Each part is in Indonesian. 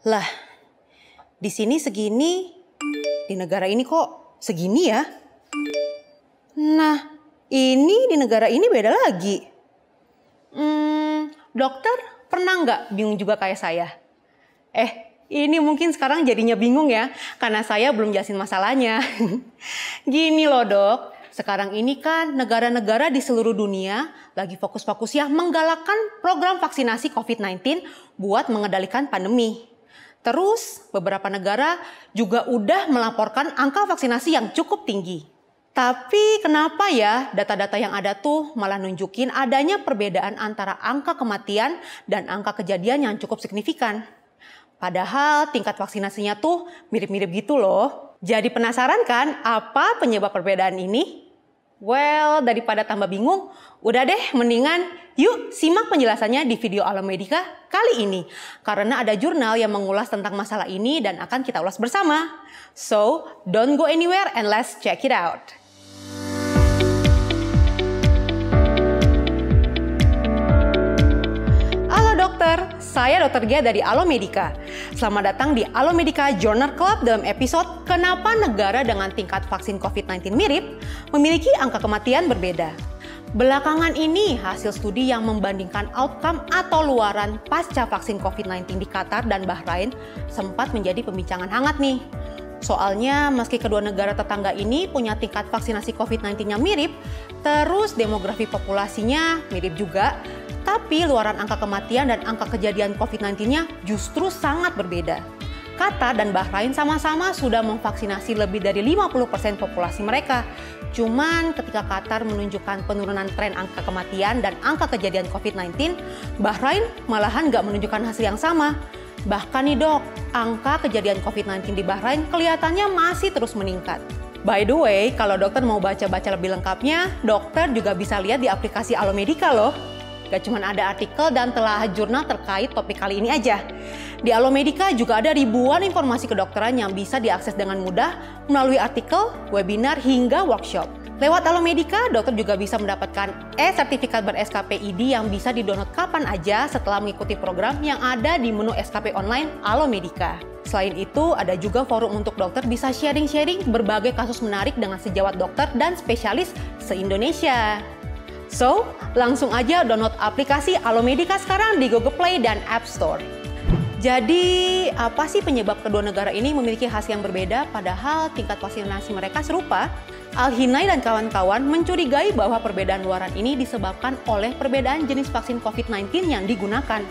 Lah, di sini segini, di negara ini kok segini ya? Nah, ini di negara ini beda lagi. Dokter pernah nggak bingung juga kayak saya? Ini mungkin sekarang jadinya bingung ya, karena saya belum jelasin masalahnya. Gini loh dok, sekarang ini kan negara-negara di seluruh dunia lagi fokus-fokus ya menggalakkan program vaksinasi COVID-19 buat mengendalikan pandemi. Terus beberapa negara juga udah melaporkan angka vaksinasi yang cukup tinggi. Tapi kenapa ya data-data yang ada tuh malah nunjukin adanya perbedaan antara angka kematian dan angka kejadian yang cukup signifikan? Padahal tingkat vaksinasinya tuh mirip-mirip gitu loh. Jadi penasaran kan apa penyebab perbedaan ini? Well, daripada tambah bingung, udah deh mendingan yuk simak penjelasannya di video Alomedica kali ini. Karena ada jurnal yang mengulas tentang masalah ini dan akan kita ulas bersama. So, don't go anywhere and let's check it out. Dokter, saya Dr. Gia dari Alomedica. Selamat datang di Alomedica Journal Club dalam episode Kenapa Negara dengan tingkat vaksin COVID-19 mirip memiliki angka kematian berbeda. Belakangan ini hasil studi yang membandingkan outcome atau luaran pasca vaksin COVID-19 di Qatar dan Bahrain sempat menjadi pembincangan hangat nih. Soalnya meski kedua negara tetangga ini punya tingkat vaksinasi COVID-19-nya mirip, terus demografi populasinya mirip juga, tapi luaran angka kematian dan angka kejadian COVID-19-nya justru sangat berbeda. Qatar dan Bahrain sama-sama sudah memvaksinasi lebih dari 50% populasi mereka. Cuman ketika Qatar menunjukkan penurunan tren angka kematian dan angka kejadian COVID-19, Bahrain malahan nggak menunjukkan hasil yang sama. Bahkan nih dok, angka kejadian COVID-19 di Bahrain kelihatannya masih terus meningkat. By the way, kalau dokter mau baca-baca lebih lengkapnya, dokter juga bisa lihat di aplikasi Alomedica loh. Gak cuma ada artikel dan telaah jurnal terkait topik kali ini aja. Di Alomedica juga ada ribuan informasi kedokteran yang bisa diakses dengan mudah melalui artikel, webinar, hingga workshop. Lewat Alomedica, dokter juga bisa mendapatkan sertifikat ber-SKPID yang bisa di-download kapan aja setelah mengikuti program yang ada di menu SKP online Alomedica. Selain itu, ada juga forum untuk dokter bisa sharing-sharing berbagai kasus menarik dengan sejawat dokter dan spesialis se-Indonesia. So, langsung aja download aplikasi Alomedica sekarang di Google Play dan App Store. Jadi, apa sih penyebab kedua negara ini memiliki hasil yang berbeda padahal tingkat vaksinasi mereka serupa? Al-Hinay dan kawan-kawan mencurigai bahwa perbedaan luaran ini disebabkan oleh perbedaan jenis vaksin COVID-19 yang digunakan.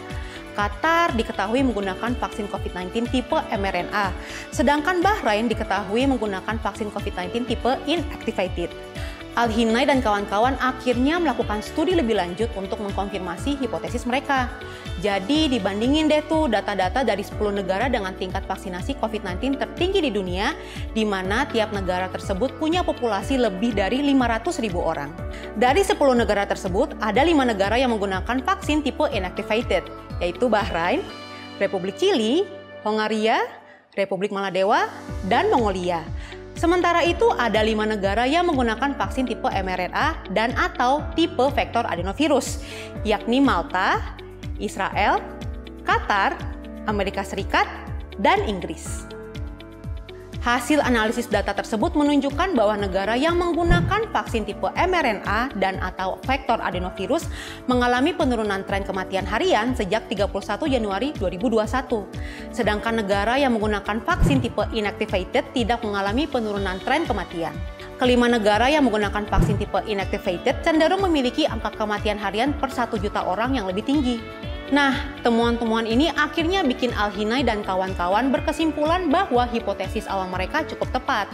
Qatar diketahui menggunakan vaksin COVID-19 tipe mRNA, sedangkan Bahrain diketahui menggunakan vaksin COVID-19 tipe inactivated. Al-Hinay dan kawan-kawan akhirnya melakukan studi lebih lanjut untuk mengkonfirmasi hipotesis mereka. Jadi dibandingin deh tuh data-data dari 10 negara dengan tingkat vaksinasi COVID-19 tertinggi di dunia, di mana tiap negara tersebut punya populasi lebih dari 500.000 orang. Dari 10 negara tersebut, ada 5 negara yang menggunakan vaksin tipe inactivated, yaitu Bahrain, Republik Chili, Hongaria, Republik Maladewa, dan Mongolia. Sementara itu ada 5 negara yang menggunakan vaksin tipe mRNA dan atau tipe vektor adenovirus, yakni Malta, Israel, Qatar, Amerika Serikat, dan Inggris. Hasil analisis data tersebut menunjukkan bahwa negara yang menggunakan vaksin tipe mRNA dan atau vektor adenovirus mengalami penurunan tren kematian harian sejak 31 Januari 2021. Sedangkan negara yang menggunakan vaksin tipe inactivated tidak mengalami penurunan tren kematian. Kelima negara yang menggunakan vaksin tipe inactivated cenderung memiliki angka kematian harian per 1 juta orang yang lebih tinggi. Nah, temuan-temuan ini akhirnya bikin Al-Hinay dan kawan-kawan berkesimpulan bahwa hipotesis awal mereka cukup tepat,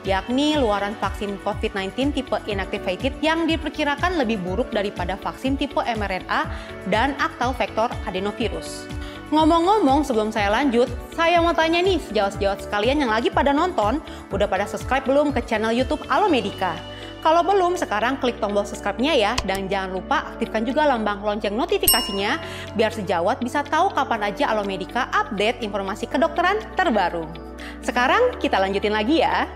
yakni luaran vaksin COVID-19 tipe inactivated yang diperkirakan lebih buruk daripada vaksin tipe mRNA dan atau vektor adenovirus. Ngomong-ngomong, sebelum saya lanjut, saya mau tanya nih sejawat-sejawat sekalian yang lagi pada nonton, udah pada subscribe belum ke channel YouTube Alomedica? Kalau belum, sekarang klik tombol subscribe-nya ya, dan jangan lupa aktifkan juga lambang lonceng notifikasinya, biar sejawat bisa tahu kapan aja Alomedica update informasi kedokteran terbaru. Sekarang kita lanjutin lagi ya.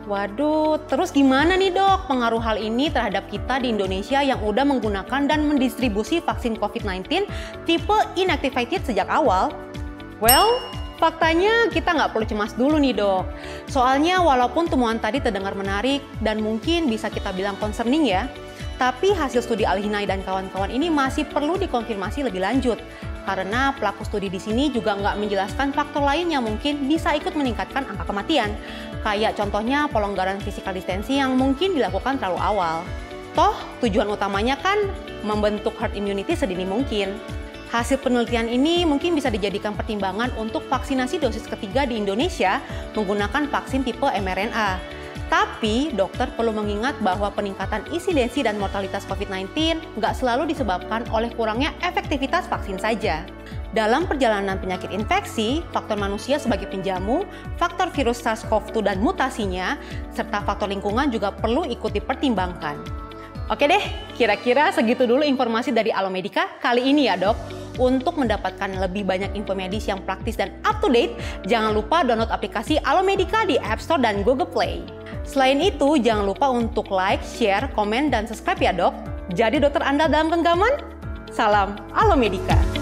Waduh, terus gimana nih dok pengaruh hal ini terhadap kita di Indonesia yang udah menggunakan dan mendistribusi vaksin COVID-19 tipe inactivated sejak awal? Well, faktanya kita nggak perlu cemas dulu nih dok. Soalnya walaupun temuan tadi terdengar menarik dan mungkin bisa kita bilang concerning ya, tapi hasil studi Al-Hinay dan kawan-kawan ini masih perlu dikonfirmasi lebih lanjut. Karena pelaku studi di sini juga nggak menjelaskan faktor lain yang mungkin bisa ikut meningkatkan angka kematian. Kayak contohnya pelonggaran physical distancing yang mungkin dilakukan terlalu awal. Toh tujuan utamanya kan membentuk herd immunity sedini mungkin. Hasil penelitian ini mungkin bisa dijadikan pertimbangan untuk vaksinasi dosis ketiga di Indonesia menggunakan vaksin tipe mRNA. Tapi, dokter perlu mengingat bahwa peningkatan insidensi dan mortalitas COVID-19 nggak selalu disebabkan oleh kurangnya efektivitas vaksin saja. Dalam perjalanan penyakit infeksi, faktor manusia sebagai penjamu, faktor virus SARS-CoV-2 dan mutasinya, serta faktor lingkungan juga perlu ikut dipertimbangkan. Oke deh, kira-kira segitu dulu informasi dari Alomedica kali ini ya dok. Untuk mendapatkan lebih banyak info medis yang praktis dan up to date, jangan lupa download aplikasi Alomedica di App Store dan Google Play. Selain itu, jangan lupa untuk like, share, komen, dan subscribe ya dok. Jadi dokter Anda dalam genggaman? Salam Alomedica.